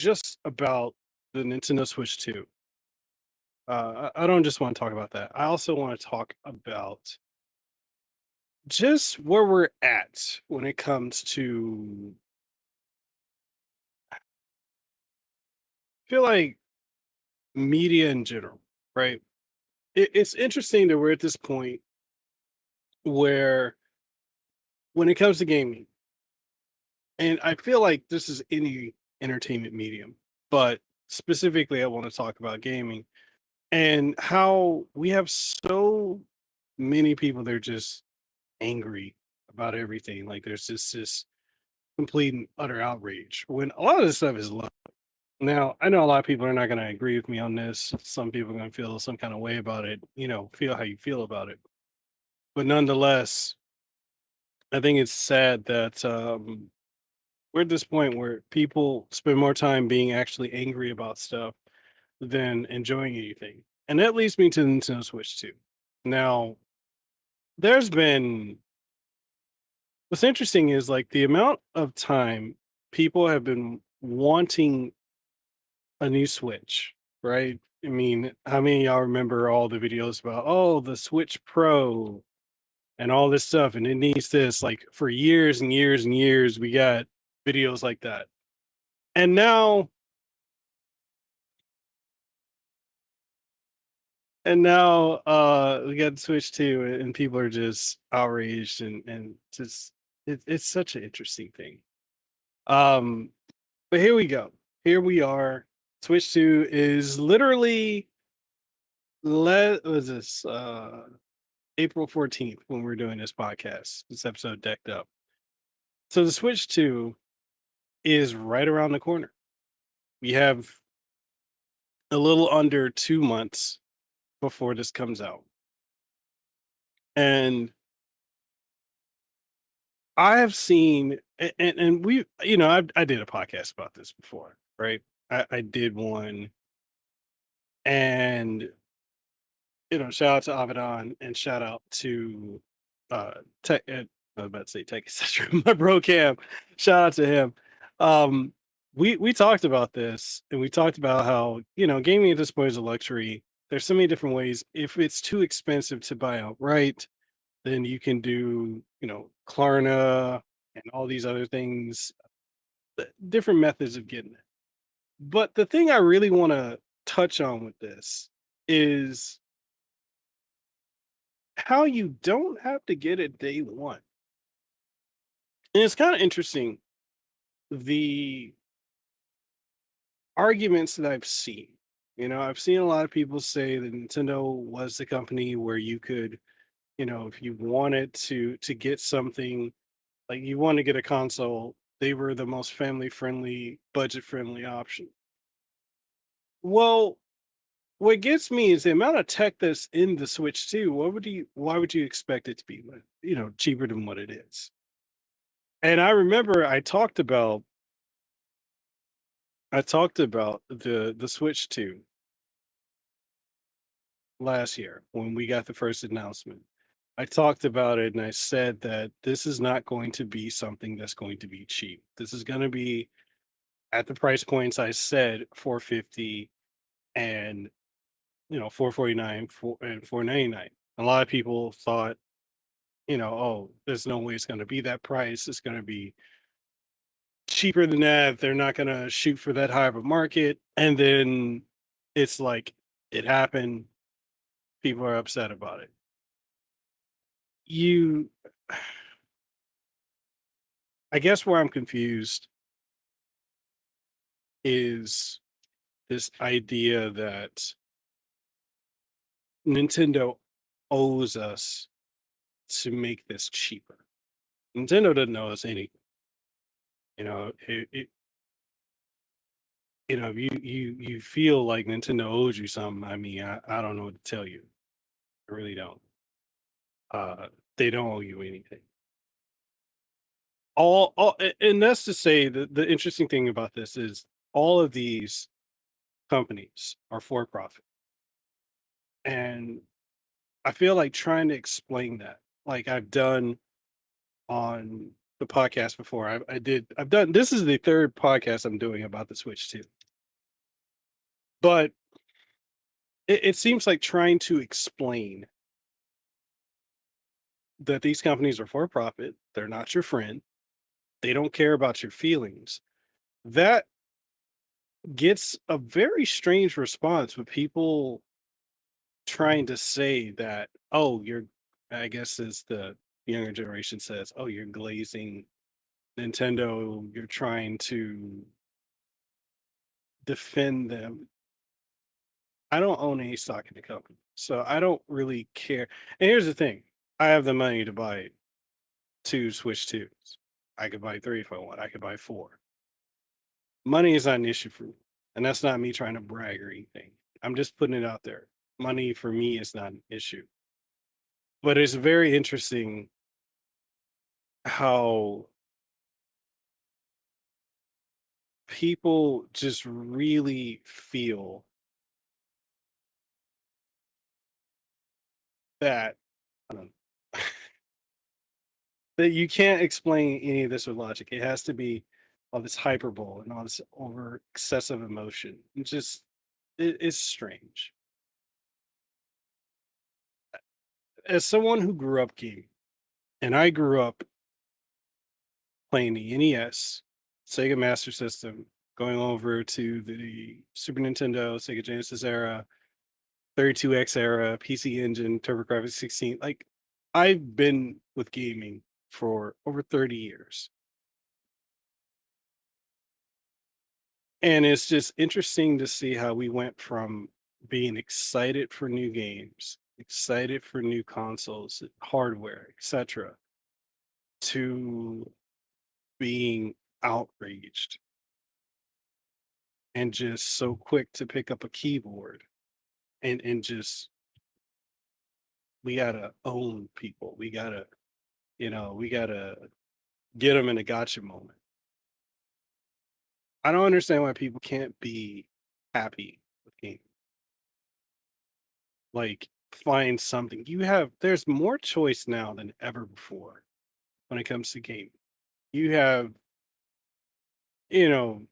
just about the Nintendo Switch 2. I don't just want to talk about that. I also want to talk about just where we're at when it comes to feel like media in general, right? It's interesting that we're at this point where when it comes to gaming, and I feel like this is any entertainment medium, but specifically I want to talk about gaming and how we have so many people that are just angry about everything. Like there's just this complete and utter outrage when a lot of this stuff is love. Now, I know a lot of people are not going to agree with me on this. Some people are going to feel some kind of way about it, feel how you feel about it. But nonetheless, I think it's sad that we're at this point where people spend more time being actually angry about stuff than enjoying anything. And that leads me to the Nintendo Switch too. Now, there's been what's interesting is like the amount of time people have been wanting a new Switch, right? I mean, how many of y'all remember all the videos about, oh, the Switch Pro and all this stuff, and it needs this? Like for years and years and years, we got videos like that. And now we got Switch 2 and people are just outraged and just it's such an interesting thing. Um but here we go. Here we are. Switch 2 is literally was this April 14th when we're doing this podcast. This episode decked up. So the Switch 2 is right around the corner. We have a little under 2 months before this comes out. And I have seen and we I did a podcast about this before, right? I did one and shout out to Avedon and shout out to Tech. I was about to say Tech Etc. My bro Cam. Shout out to him. Um, we talked about this and we talked about how gaming at this point is a luxury. There's so many different ways. If it's too expensive to buy outright, then you can do Klarna and all these other things, different methods of getting it. But the thing I really want to touch on with this is how you don't have to get it day one. And it's kind of interesting the arguments that I've seen. I've seen a lot of people say that Nintendo was the company where you could, if you wanted to get something, like you want to get a console, they were the most family friendly, budget friendly option. Well, what gets me is the amount of tech that's in the Switch too. Why would you expect it to be, cheaper than what it is? And I remember I talked about the Switch 2 last year when we got the first announcement. I talked about it and I said that this is not going to be something that's going to be cheap. This is going to be at the price points I said, 450 and 449 and 499. A lot of people thought, oh, there's no way it's going to be that price. It's going to be cheaper than that. They're not going to shoot for that high of a market. And then it's like it happened. People are upset about it. You, I guess where I'm confused is this idea that Nintendo owes us to make this cheaper. Nintendo doesn't owe us anything. If you feel like Nintendo owes you something, I mean, I don't know what to tell you. I really don't. They don't owe you anything. And that's to say that the interesting thing about this is all of these companies are for profit, and I feel like trying to explain that, like I've done on the podcast before. I've done this is the third podcast I'm doing about the Switch too. But it seems like trying to explain that these companies are for profit, they're not your friend, they don't care about your feelings. That gets a very strange response with people trying to say that, oh, you're, I guess as the younger generation says, oh, you're glazing Nintendo, you're trying to defend them. I don't own any stock in the company, so I don't really care. And here's the thing: I have the money to buy two Switch twos. I could buy three if I want. I could buy four. Money is not an issue for me, and that's not me trying to brag or anything. I'm just putting it out there. Money for me is not an issue, but it's very interesting how people just really feel that um, that you can't explain any of this with logic. It has to be all this hyperbole and all this over excessive emotion. It's just it's strange. As someone who grew up gaming, and I grew up playing the NES, Sega Master System, going over to the Super Nintendo, Sega Genesis era, 32X era, PC Engine, TurboGrafx 16. Like I've been with gaming for over 30 years. And it's just interesting to see how we went from being excited for new games, excited for new consoles, hardware, etc., to being outraged and just so quick to pick up a keyboard and just we gotta own people. We gotta, we gotta get them in a gotcha moment. I don't understand why people can't be happy with games. Like find something. There's more choice now than ever before when it comes to gaming. You have, you know,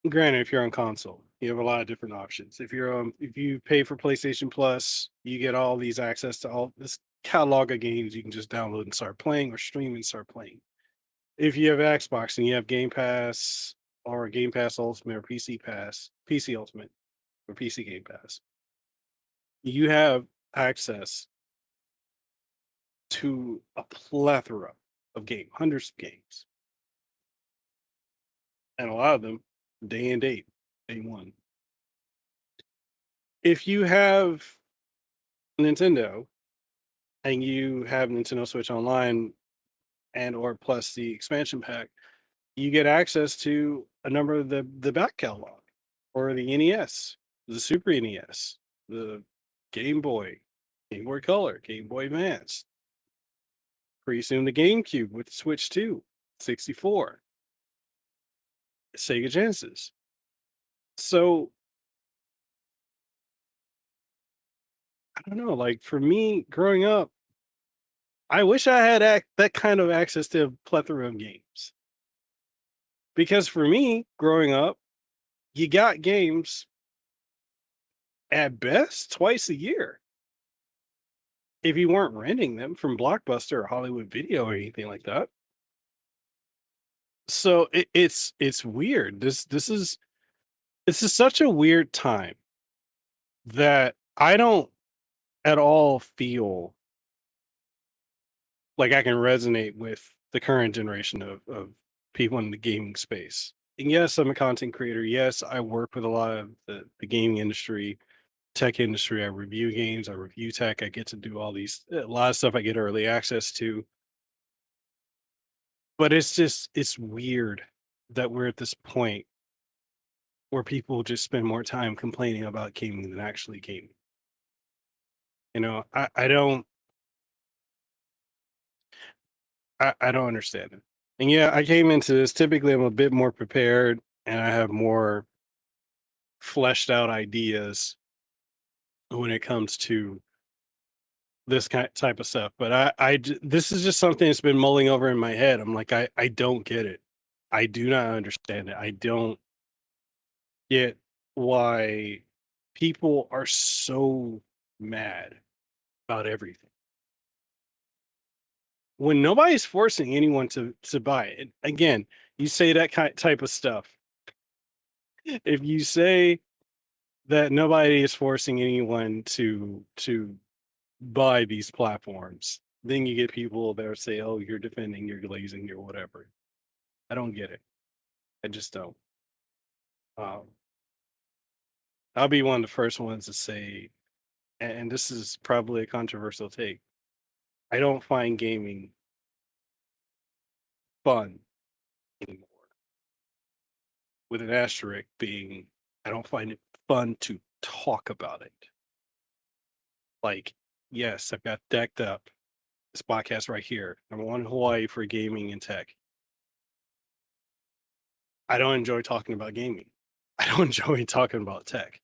granted, if you're on console, you have a lot of different options. If you pay for PlayStation Plus, you get all these access to all this catalog of games you can just download and start playing or stream and start playing. If you have Xbox and you have Game Pass or Game Pass Ultimate or PC Ultimate or PC Game Pass, you have access to a plethora of hundreds of games, and a lot of them day and date, day one. If you have Nintendo and you have Nintendo Switch Online and or plus the expansion pack, you get access to a number of the back catalog or the NES, the Super NES, the Game Boy, Game Boy Color, Game Boy Advance, pretty soon the GameCube with the Switch 2, 64, Sega Genesis. So I don't know, like for me growing up, I wish I had that kind of access to a plethora of games. Because for me, growing up, you got games at best twice a year if you weren't renting them from Blockbuster or Hollywood Video or anything like that. So it's weird. This is such a weird time that I don't at all feel like I can resonate with the current generation of people in the gaming space. And yes, I'm a content creator. Yes, I work with a lot of the gaming industry, tech industry. I review games, I review tech. I get to do a lot of stuff I get early access to. But it's weird that we're at this point where people just spend more time complaining about gaming than actually gaming. I don't understand it. And yeah, I came into this. Typically, I'm a bit more prepared and I have more fleshed out ideas when it comes to this type of stuff. But this is just something that's been mulling over in my head. I'm like, I don't get it. I do not understand it. I don't get why people are so mad about everything when nobody's forcing anyone to buy it. Again, you say that type of stuff. If you say that nobody is forcing anyone to buy these platforms, then you get people that say, "Oh, you're defending, you're glazing, you're whatever." I don't get it. I just don't. Um, I'll be one of the first ones to say, and this is probably a controversial take. I don't find gaming fun anymore. With an asterisk being, I don't find it fun to talk about it. Like, yes, I've got decked up this podcast right here. Number one in Hawaii for gaming and tech. I don't enjoy talking about gaming. I don't enjoy talking about tech.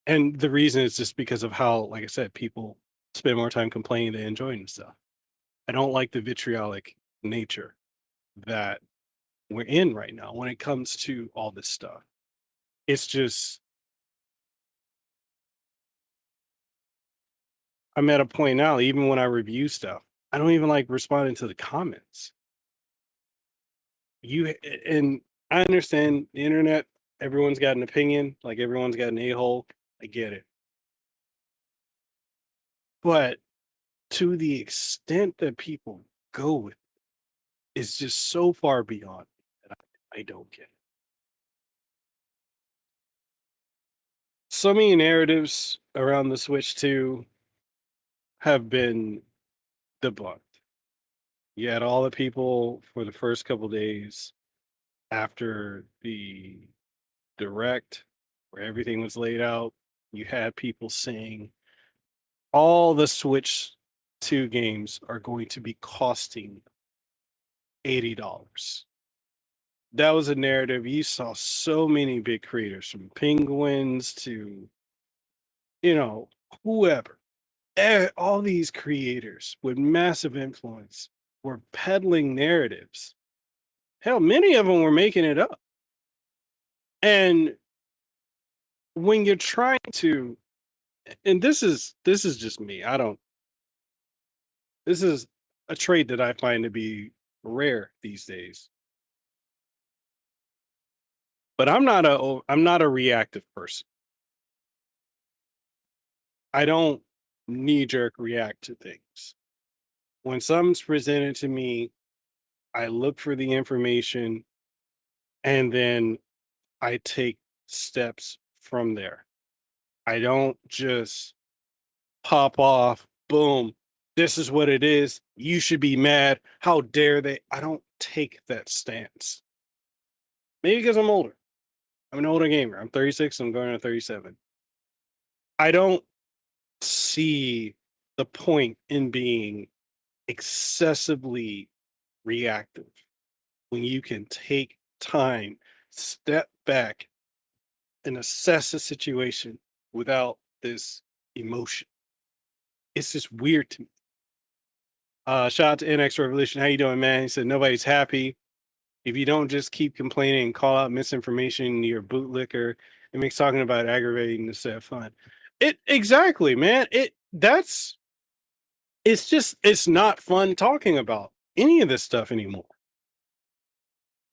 And the reason is just because of how, like I said, people spend more time complaining than enjoying stuff. I don't like the vitriolic nature that we're in right now when it comes to all this stuff. It's just, I'm at a point now, even when I review stuff, I don't even like responding to the comments. And I understand the internet, everyone's got an opinion, like everyone's got an a-hole. I get it. But to the extent that people go with is just so far beyond that I don't get it. So many narratives around the Switch 2 have been debunked. You had all the people for the first couple days after the direct where everything was laid out. You had people saying all the Switch 2 games are going to be costing $80. That was a narrative. You saw so many big creators from Penguins to, you know, whoever. All these creators with massive influence were peddling narratives. Hell, many of them were making it up. And when you're trying to, and this is just me. I don't, this is a trait that I find to be rare these days. But I'm not a reactive person. I don't knee jerk react to things. When something's presented to me, I look for the information and then I take steps from there. I don't just pop off, boom, this is what it is. You should be mad. How dare they? I don't take that stance. Maybe because I'm older. I'm an older gamer. I'm 36. I'm going to 37. I don't see the point in being excessively reactive when you can take time, step back, and assess a situation without this emotion. It's just weird to me. Shout out to NX Revolution. How you doing, man? He said nobody's happy. If you don't just keep complaining and call out misinformation, you're a bootlicker. It makes talking about it aggravating instead of fun. It exactly, man. It's just it's not fun talking about any of this stuff anymore.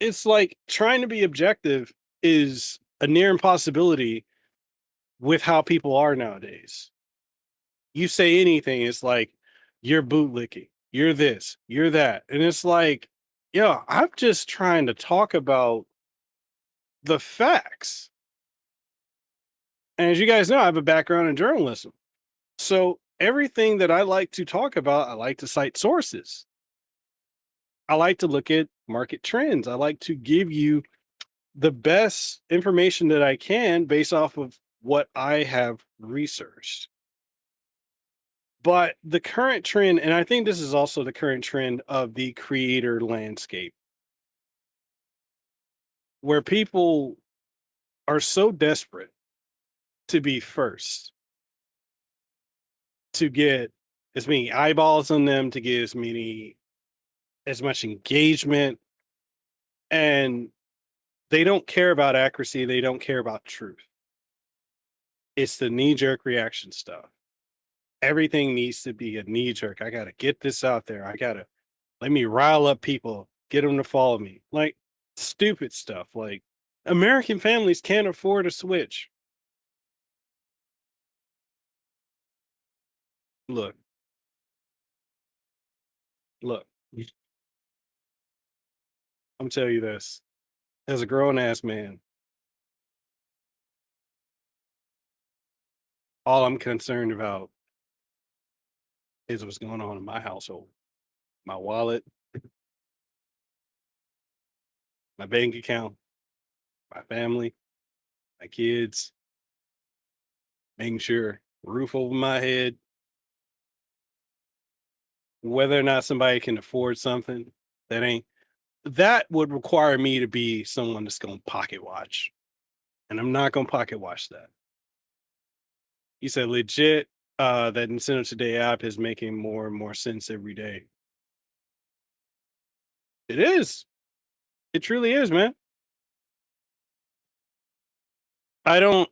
It's like trying to be objective is a near impossibility with how people are nowadays. You say anything, it's like you're bootlicking, you're this, you're that. And it's like, yeah, I'm just trying to talk about the facts. And as you guys know, I have a background in journalism. So everything that I like to talk about, I like to cite sources. I like to look at market trends. I like to give you the best information that I can based off of what I have researched. But the current trend, and I think this is also the current trend of the creator landscape, where people are so desperate to be first, to get as many eyeballs on them, to get as much engagement, and they don't care about accuracy, they don't care about truth. It's the knee jerk reaction stuff. Everything needs to be a knee jerk. I got to get this out there. I got to let me rile up people, get them to follow me. Like stupid stuff. Like American families can't afford a Switch. Look, look, I'm telling you this as a grown ass man, all I'm concerned about is what's going on in my household, my wallet, my bank account, my family, my kids, making sure roof over my head, whether or not somebody can afford something that ain't that would require me to be someone that's going to pocket watch, and I'm not going to pocket watch that. You said legit. That Nintendo Today app is making more and more sense every day. It is. It truly is, man. I don't.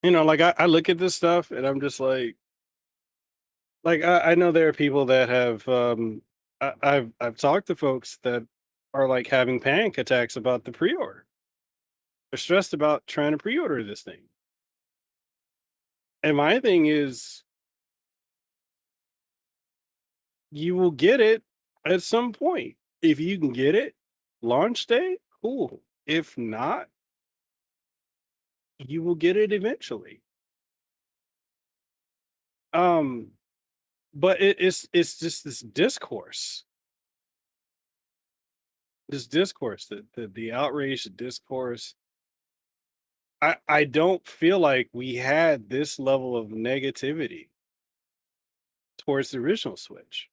Like I look at this stuff and I'm just like I know there are people that have. I've talked to folks that are like having panic attacks about the pre-order. They're stressed about trying to pre-order this thing. And my thing is, you will get it at some point. If you can get it launch day, cool. If not, you will get it eventually. Um, but it's just this discourse, the outrage, the discourse. I don't feel like we had this level of negativity towards the original Switch.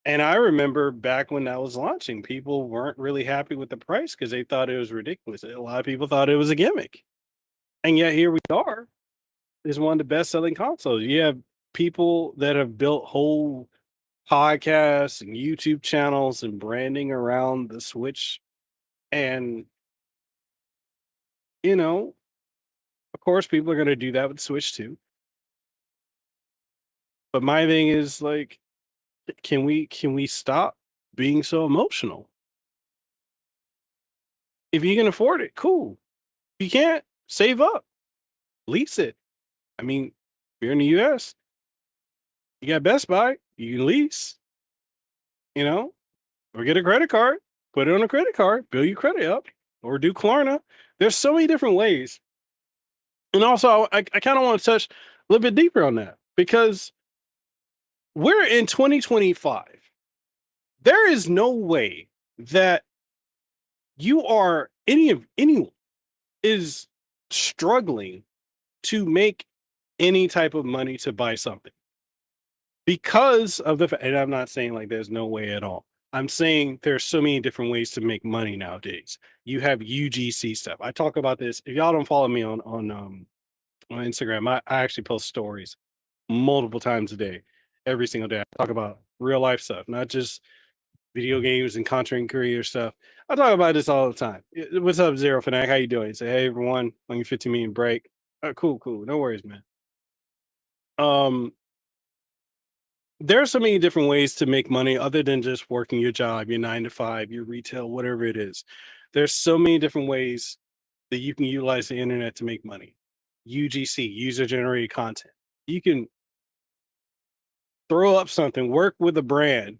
And I remember back when that was launching, people weren't really happy with the price because they thought it was ridiculous. A lot of people thought it was a gimmick. And yet here we are. It's one of the best selling consoles. You have people that have built whole podcasts and YouTube channels and branding around the Switch. And, you know, of course, people are going to do that with Switch too. But my thing is like, can we stop being so emotional? If you can afford it, cool. If you can't, save up, lease it. I mean, if you're in the US, you got Best Buy, you can lease, you know, or get a credit card, put it on a credit card, build your credit up, or do Klarna. There's so many different ways. And also, I kind of want to touch a little bit deeper on that because we're in 2025. There is no way that you are anyone is struggling to make any type of money to buy something because of and I'm not saying like there's no way at all. I'm saying there's so many different ways to make money nowadays. You have UGC stuff. I talk about this. If y'all don't follow me on Instagram, I actually post stories multiple times a day, every single day. I talk about real life stuff, not just video games and content creator stuff. I talk about this all the time. What's up, Zero Fanatic? How you doing? Say, hey everyone, on your 15 minute break. Cool, cool. No worries, man. Um, there are so many different ways to make money other than just working your job, your 9 to 5, your retail, whatever it is. There's so many different ways that you can utilize the internet to make money. UGC, user generated content. You can throw up something, work with a brand,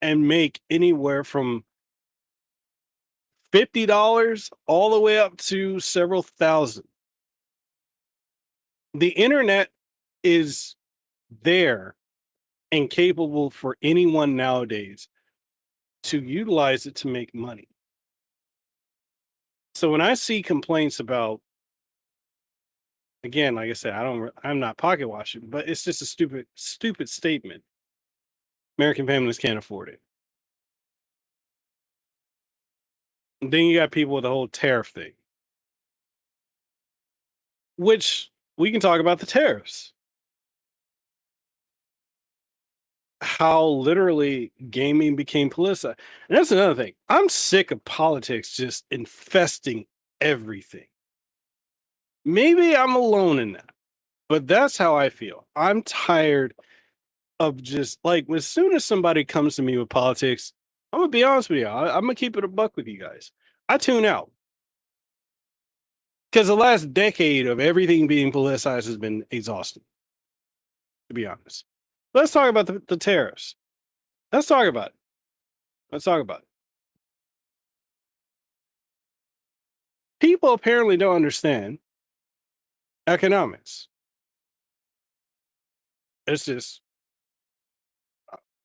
and make anywhere from $50 all the way up to several thousand. The internet is there and capable for anyone nowadays to utilize it to make money. So when I see complaints about, again, like I said, I'm not pocket watching, but it's just a stupid statement. American families can't afford it. And then you got people with the whole tariff thing, which we can talk about the tariffs. how literally gaming became politicized. And that's another thing. I'm sick of politics just infesting everything. Maybe I'm alone in that, but that's how I feel. I'm tired of just like as soon as somebody comes to me with politics, I'm gonna be honest with you. I'm gonna keep it a buck with you guys. I tune out because the last decade of everything being politicized has been exhausting, to be honest. Let's talk about the tariffs. Let's talk about it. Let's talk about it. People apparently don't understand economics. It's just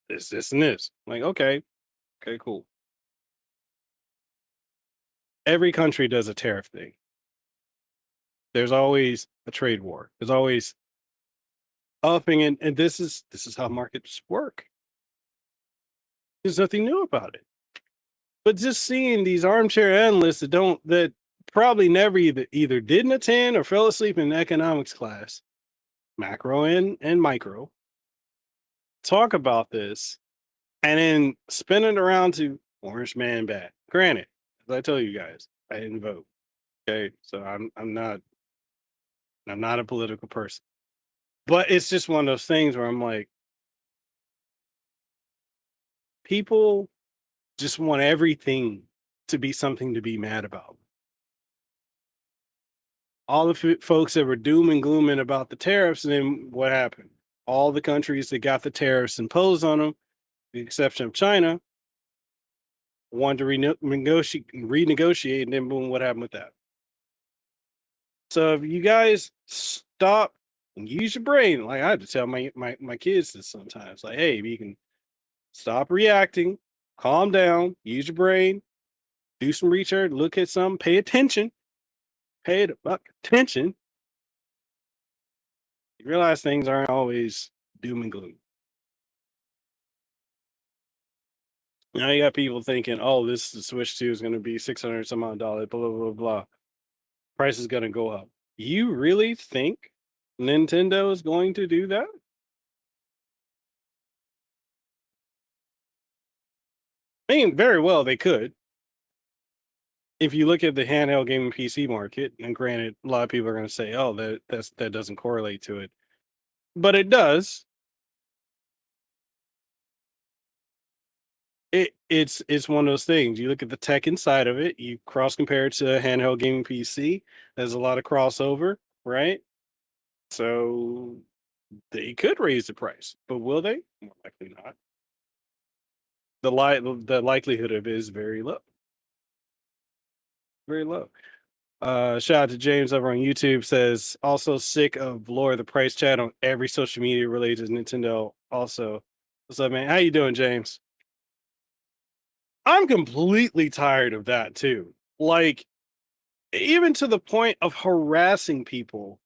it's this and this. Like, okay, cool. Every country does a tariff thing. There's always a trade war. There's always upping and this is how markets work. There's nothing new about it. But just seeing these armchair analysts that probably never either didn't attend or fell asleep in economics class, macro and micro, talk about this and then spin it around to orange man bad. Granted, as I tell you guys, I didn't vote. Okay. So I'm not a political person. But it's just one of those things where I'm like, people just want everything to be something to be mad about. All the folks that were doom and glooming about the tariffs, and then what happened? All the countries that got the tariffs imposed on them, the exception of China, wanted to renegotiate, and then boom, what happened with that? So if you guys stop and use your brain, like I have to tell my kids this sometimes, like, hey, you can stop reacting, calm down, use your brain, do some research, look at something, pay the fuck attention. You realize things aren't always doom and gloom. Now you got people thinking, oh, this the Switch 2 is going to be 600 some odd dollars, blah, blah, blah, blah. Price is going to go up. You really think Nintendo is going to do that? I mean, very well, they could. If you look at the handheld gaming PC market, and granted, a lot of people are going to say, oh, that doesn't correlate to it. But it does. It's one of those things. You look at the tech inside of it, you cross compare it to a handheld gaming PC. There's a lot of crossover, right? So they could raise the price, but will they? More likely not. The likelihood of it is very low, very low. Shout out to James over on YouTube says also sick of lower the price chat on every social media related to Nintendo. Also, what's up, man? How you doing, James? I'm completely tired of that too. Like even to the point of harassing people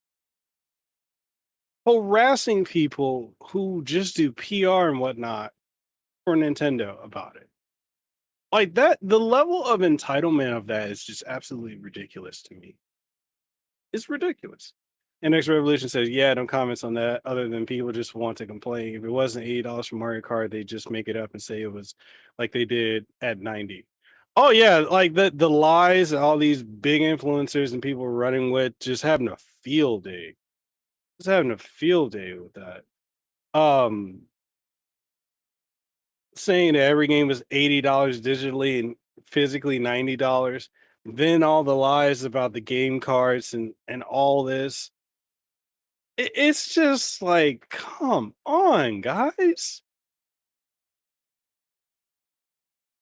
who just do PR and whatnot for Nintendo about it. Like that, the level of entitlement of that is just absolutely ridiculous to me. It's ridiculous. And Next Revolution says, yeah, no comments on that other than people just want to complain. If it wasn't $80 for Mario Kart, they just make it up and say it was like they did at 90. Oh yeah, like the lies and all these big influencers and people running with just having a field day. Just having a field day with that. Um Saying that every game was $80 digitally and physically $90. Then all the lies about the game cards and all this. It's just like, come on, guys.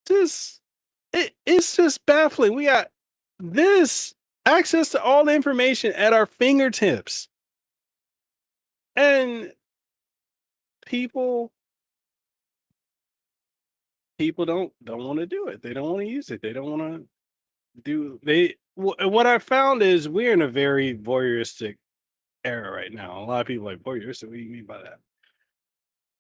Just it's just baffling. We got this access to all the information at our fingertips. And people people don't want to do it. They don't want to use it. They don't want to what I found is we're in a very voyeuristic era right now. A lot of people are like voyeuristic. What do you mean by that?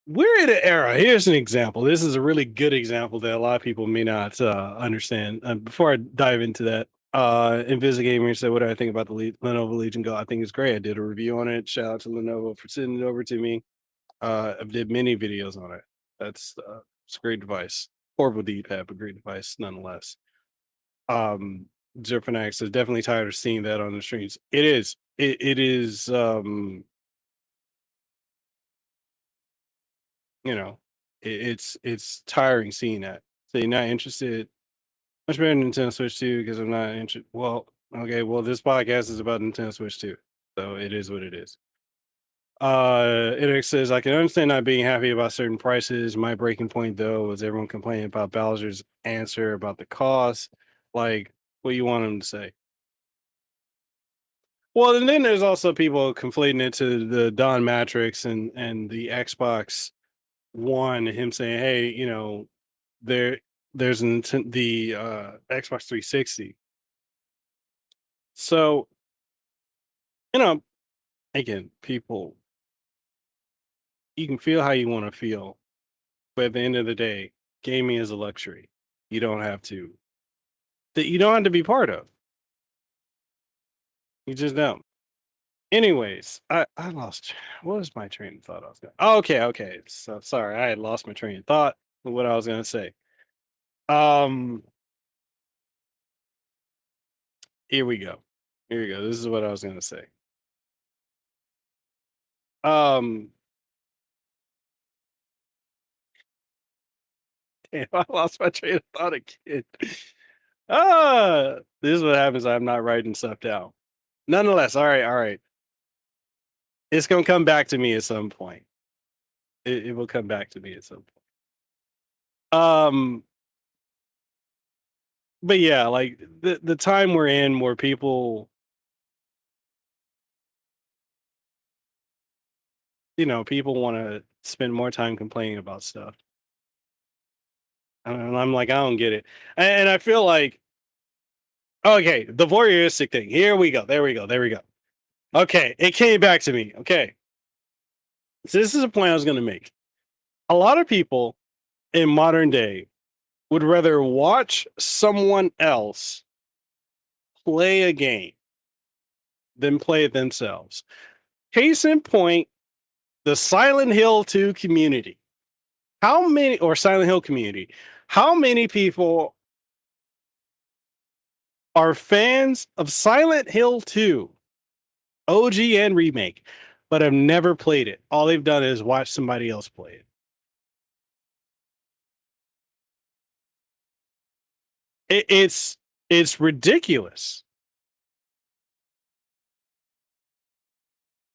We're in an era. Here's an example. This is a really good example that a lot of people may not understand. Before I dive into that, Invisigamer said, "What do I think about the Lenovo Legion Go? I think it's great. I did a review on it. Shout out to Lenovo for sending it over to me. I did many videos on it. It's a great device. Horrible D-pad, but great device nonetheless. Um, Zero Fanatics is definitely tired of seeing that on the streams. It is. It is. You know, it's tiring seeing that. So you're not interested. Much better than Nintendo Switch 2 because I'm not interested. Well, okay. Well, this podcast is about Nintendo Switch 2, so it is what it is. It says I can understand not being happy about certain prices. My breaking point though was everyone complaining about Bowser's answer about the cost. Like, what you want him to say? Well, and then there's also people conflating it to the Don Matrix and the Xbox One. Him saying, "Hey, there there's the Xbox 360." So you know, again, people, you can feel how you want to feel, but at the end of the day, gaming is a luxury. You don't have to that you don't have to be part of. You just don't. Anyways, I lost what was my train of thought I was going. Oh, okay. So sorry, I had lost my train of thought with what I was gonna say. Um, here we go. Here we go. This is what I was gonna say. Um, damn, I lost my train of thought again. This is what happens. I'm not writing stuff down. Nonetheless, all right. It's gonna come back to me at some point. It will come back to me at some point. Um, but yeah, like the time we're in where people want to spend more time complaining about stuff. And I'm like, I don't get it. And I feel like, okay, the voyeuristic thing. Here we go. There we go. There we go. Okay, it came back to me. Okay. So this is a point I was going to make. A lot of people in modern day would rather watch someone else play a game than play it themselves. Case in point, the Silent Hill 2 community. How many, or Silent Hill community, how many people are fans of Silent Hill 2, OG and remake, but have never played it? All they've done is watch somebody else play it. It's ridiculous.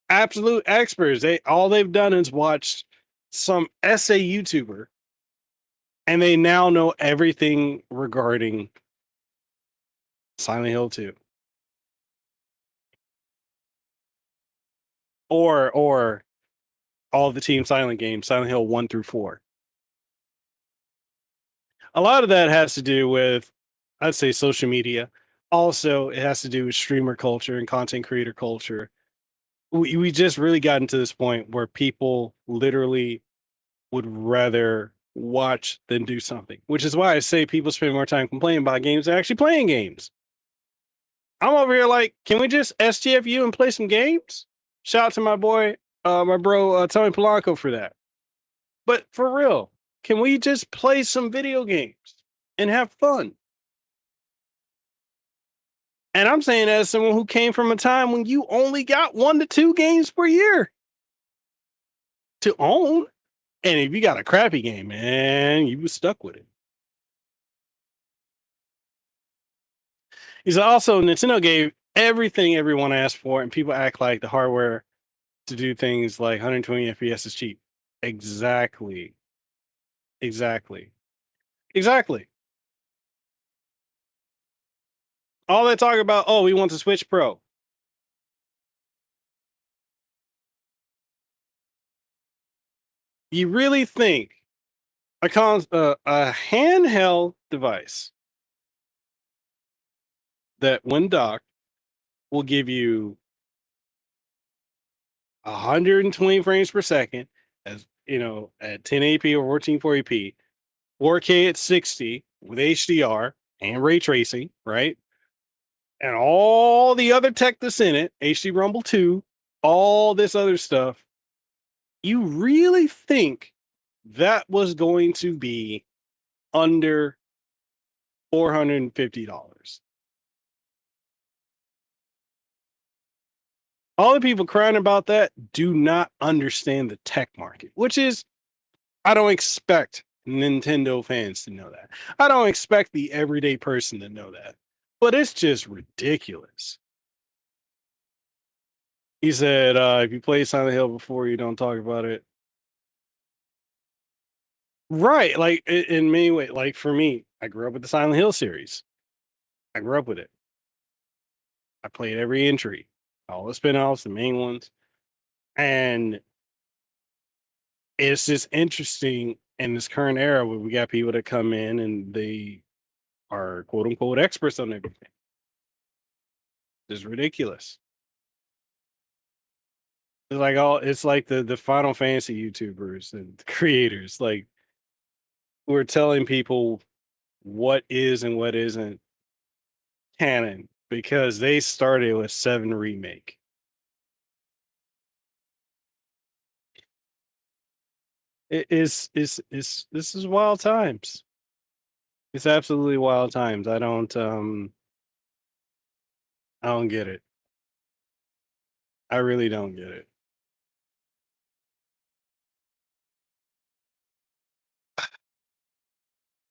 Absolute experts. They've done is watched some essay YouTuber, and they now know everything regarding Silent Hill 2. Or all the Team Silent games, Silent Hill 1 through 4. A lot of that has to do with, I'd say, social media. Also, it has to do with streamer culture and content creator culture. We just really gotten to this point where people literally would rather watch than do something, which is why I say people spend more time complaining about games than actually playing games. I'm over here like, can we just STFU and play some games? Shout out to my boy, my bro, Tony Polanco for that. But for real, can we just play some video games and have fun? And I'm saying that as someone who came from a time when you only got 1 to 2 games per year to own. And if you got a crappy game, man, you was stuck with it. He said also Nintendo gave everything everyone asked for, and people act like the hardware to do things like 120 FPS is cheap. Exactly. Exactly. Exactly. All they talk about, oh, we want the Switch Pro. You really think a handheld device that when docked will give you 120 frames per second, as at 1080p or 1440p, 4K at 60 with HDR and ray tracing, right? And all the other tech that's in it, HD Rumble 2, all this other stuff. You really think that was going to be under $450. All the people crying about that do not understand the tech market, which is, I don't expect Nintendo fans to know that. I don't expect the everyday person to know that. But it's just ridiculous. He said, if you play Silent Hill before, you don't talk about it. Right. Like in many ways, like for me, I grew up with the Silent Hill series. I grew up with it. I played every entry, all the spin-offs, the main ones. And it's just interesting in this current era where we got people that come in and they are quote unquote experts on everything. It's ridiculous. It's like the Final Fantasy YouTubers and creators, like we're telling people what is and what isn't canon because they started with 7 remake. It is this is wild times. It's absolutely wild times. I don't get it. I really don't get it.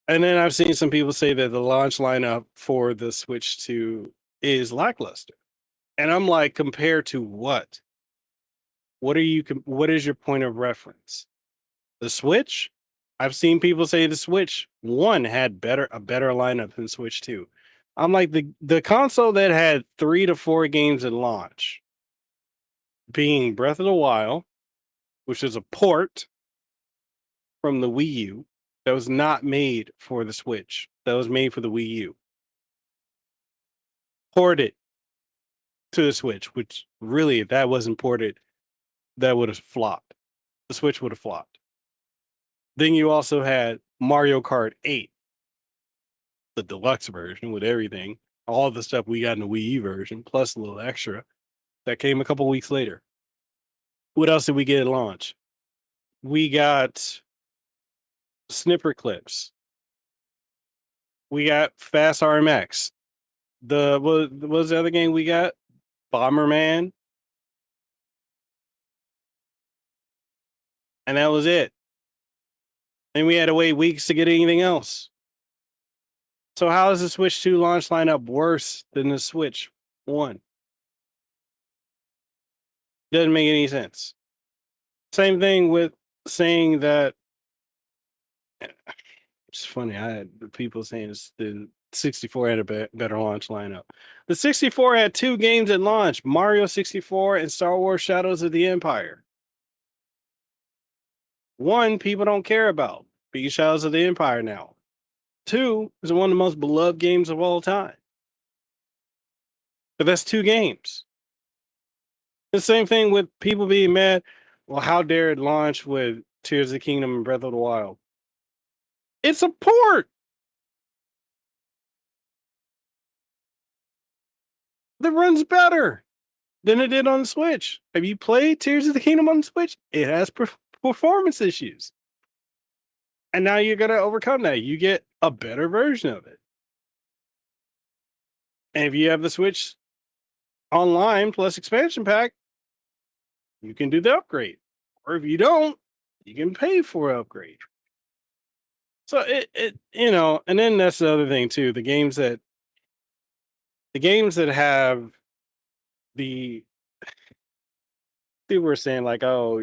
And then I've seen some people say that the launch lineup for the Switch 2 is lackluster. And I'm like, compared to what? What is your point of reference? The Switch? I've seen people say the Switch 1 had a better lineup than Switch 2. I'm like the console that had 3 to 4 games at launch, being Breath of the Wild, which is a port from the Wii U that was not made for the Switch. That was made for the Wii U. Ported to the Switch, which really, if that wasn't ported, that would have flopped. The Switch would have flopped. Then you also had Mario Kart 8, the deluxe version with everything, all the stuff we got in the Wii U version, plus a little extra that came a couple weeks later. What else did we get at launch? We got snipper clips. We got Fast RMX. What was the other game we got? Bomberman, and that was it. And we had to wait weeks to get anything else. So how is the Switch 2 launch lineup worse than the Switch 1? Doesn't make any sense. Same thing with saying that it's funny. I had people saying the 64 had a better launch lineup. The 64 had 2 games at launch: Mario 64 and Star Wars Shadows of the Empire. One, people don't care about being Shadows of the Empire now. Two, is one of the most beloved games of all time. But that's 2 games. The same thing with people being mad. Well, how dare it launch with Tears of the Kingdom and Breath of the Wild? It's a port that runs better than it did on the Switch. Have you played Tears of the Kingdom on the Switch? It has performance issues. And now you're going to overcome that. You get a better version of it. And if you have the Switch Online plus expansion pack, you can do the upgrade. Or if you don't, you can pay for an upgrade. So and then that's the other thing too. The games that have the people were saying like, oh,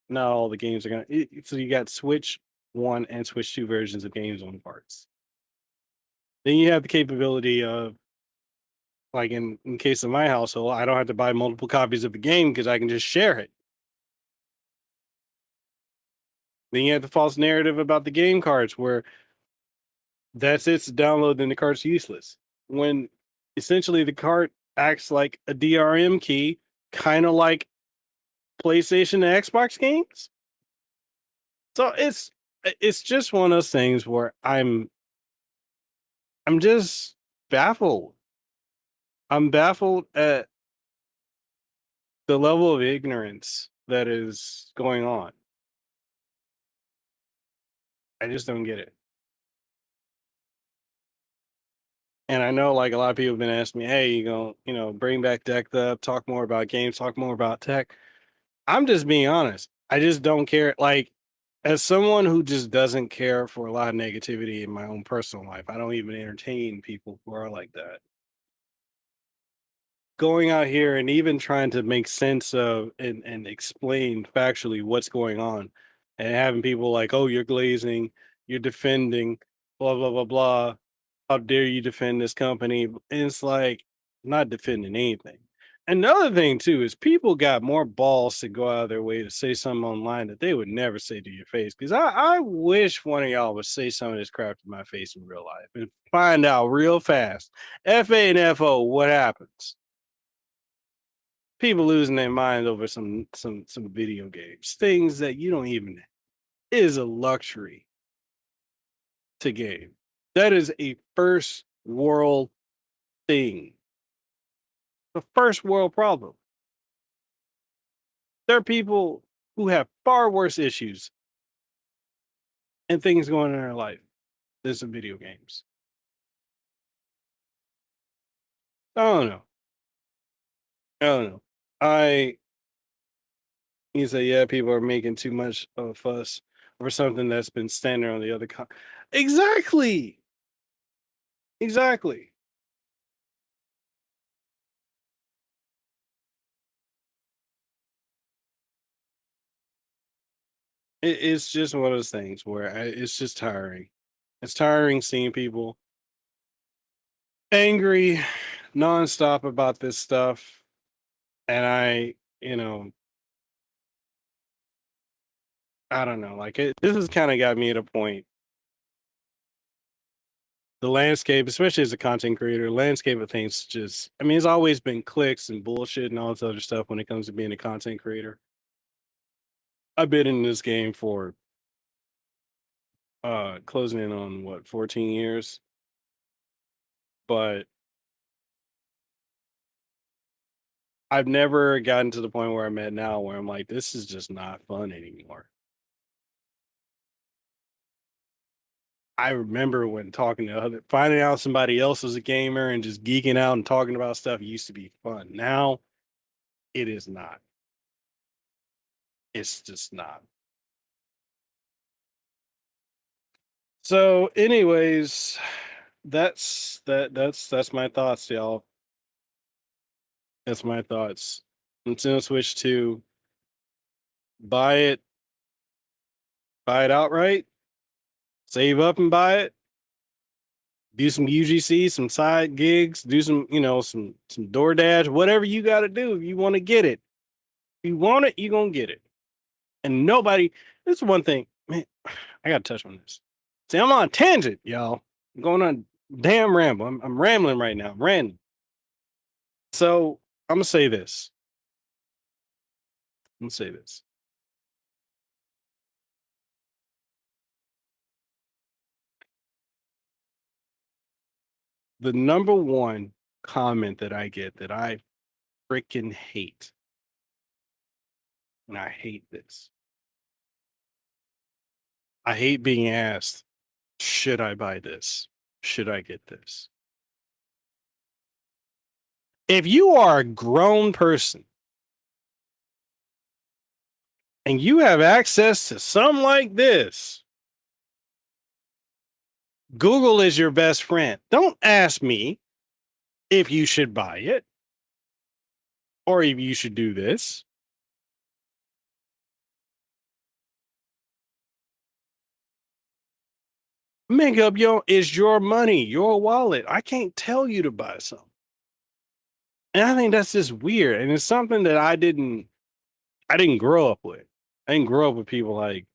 not all the games are gonna. So you got Switch 1 and Switch 2 versions of games on parts. Then you have the capability of, like in case of my household, I don't have to buy multiple copies of the game because I can just share it. Then you have the false narrative about the game cards where that's it's download and the card's useless. When essentially the card acts like a DRM key, kind of like PlayStation and Xbox games. So it's just one of those things where I'm just baffled. I'm baffled at the level of ignorance that is going on. I just don't get it. And I know like a lot of people have been asking me, hey, you going bring back DeckedUP, talk more about games, talk more about tech. I'm just being honest. I just don't care. Like, as someone who just doesn't care for a lot of negativity in my own personal life, I don't even entertain people who are like that. Going out here and even trying to make sense of and explain factually what's going on, and having people like, oh, you're glazing, you're defending, blah, blah, blah, blah. How dare you defend this company? And it's like, not defending anything. Another thing too is people got more balls to go out of their way to say something online that they would never say to your face. Because I wish one of y'all would say some of this crap to my face in real life and find out real fast. FA and FO, what happens? People losing their mind over some video games, things that you don't even is a luxury to game. That is a first world thing, a first world problem. There are people who have far worse issues and things going on in their life than some video games. I don't know. I don't know. I You say, yeah, people are making too much of a fuss over something that's been standing on the other. Exactly. Exactly. It's just one of those things where it's just tiring. It's tiring seeing people angry nonstop about this stuff. And you know, I don't know. Like this has kind of got me at a point. The landscape, especially as a content creator, landscape of things just, I mean, it's always been clicks and bullshit and all this other stuff when it comes to being a content creator. I've been in this game for closing in on what, 14 years. But I've never gotten to the point where I'm at now where I'm like, this is just not fun anymore. I remember when talking to other, finding out somebody else was a gamer and just geeking out and talking about stuff used to be fun. Now it is not. It's just not. So, anyways, that's my thoughts, y'all. That's my thoughts. I'm gonna switch to buy it, buy it outright, save up and buy it, do some UGC, some side gigs, do some, some DoorDash, whatever you got to do if you want to get it. If you want it, you gonna get it. And nobody. This is one thing, man. I gotta touch on this. See, I'm on a tangent, y'all. I'm going on damn ramble. I'm rambling right now. I'm ranting. So I'm gonna say this. I'm gonna say this. The number one comment that I get that I freaking hate, and I hate this. I hate being asked, should I buy this? Should I get this? If you are a grown person and you have access to something like this, Google is your best friend. Don't ask me if you should buy it or if you should do this. Make up your It's your money, your wallet. I can't tell you to buy something. And I think that's just weird. And it's something that I didn't grow up with. I didn't grow up with people like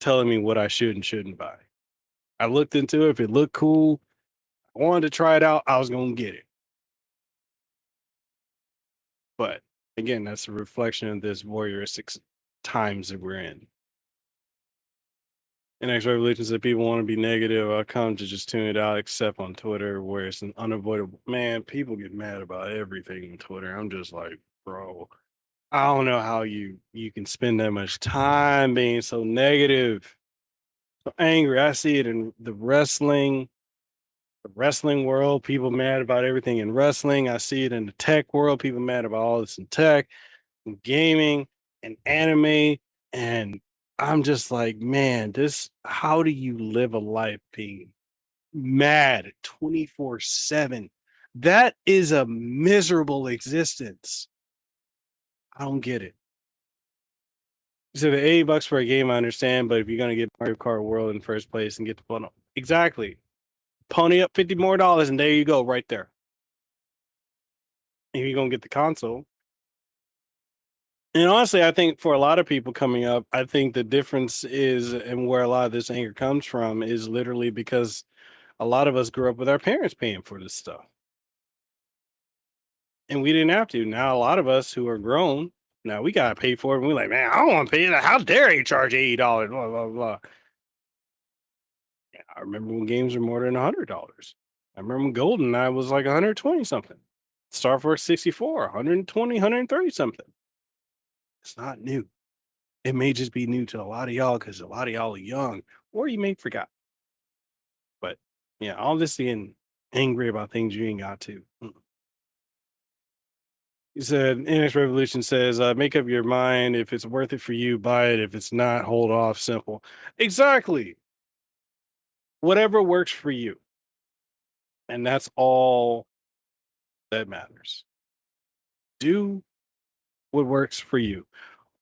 telling me what I should and shouldn't buy. I looked into it. If it looked cool, I wanted to try it out, I was gonna get it. But again, that's a reflection of this voyeuristic times that we're in. And X Revolution said people want to be negative. I come to just tune it out, except on Twitter, where it's an unavoidable. Man, people get mad about everything on Twitter. I'm just like, bro, I don't know how you can spend that much time being so negative. Angry. I see it in the wrestling world. People mad about everything in wrestling. I see it in the tech world. People mad about all this in tech, and gaming, and anime. And I'm just like, man, this. How do you live a life being mad 24/7? That is a miserable existence. I don't get it. So the $80 for a game, I understand, but if you're gonna get Mario Kart World in first place and get the fun, exactly, pony up $50 more, and there you go, right there. If you're gonna get the console, and honestly, I think for a lot of people coming up, I think the difference is, and where a lot of this anger comes from, is literally because a lot of us grew up with our parents paying for this stuff, and we didn't have to. Now a lot of us who are grown, now we gotta pay for it. And we're like, man, I don't want to pay that. How dare you charge $80? Blah blah blah. I remember when games were more than $100. I remember when GoldenEye was like 120 something. Star Fox 64, 120, 130 something. It's not new. It may just be new to a lot of y'all because a lot of y'all are young, or you may forgot. But yeah, all this getting angry about things you ain't got to. He said, NX Revolution says, make up your mind. If it's worth it for you, buy it. If it's not, hold off. Simple. Exactly. Whatever works for you. And that's all that matters. Do what works for you.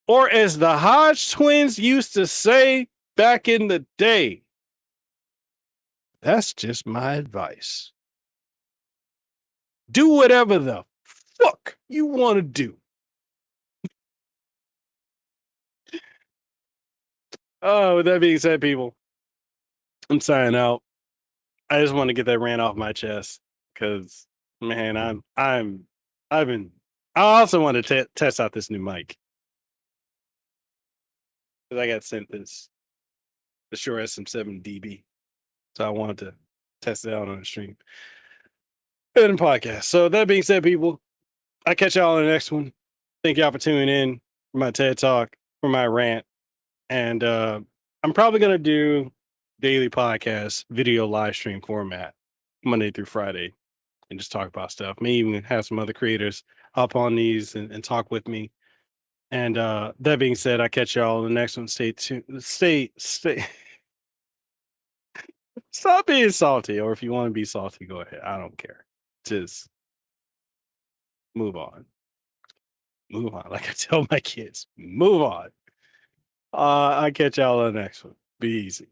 Or as the Hodge twins used to say back in the day, that's just my advice. Do whatever the fuck you want to do. Oh, with that being said, people, I'm signing out. I just want to get that rant off my chest because, man, I've been. I also want to test out this new mic because I got sent this the Shure SM7 DB, so I wanted to test it out on the stream and podcast. So that being said, people, I catch y'all in the next one. Thank y'all for tuning in for my TED Talk, for my rant. And I'm probably gonna do daily podcast, video live stream format, Monday through Friday, and just talk about stuff. Maybe even have some other creators hop on these and talk with me. And that being said, I catch y'all in the next one. Stay tuned. Stay. Stop being salty, or if you want to be salty, go ahead. I don't care. Just move on. Move on. Like I tell my kids, move on. I catch y'all on the next one. Be easy.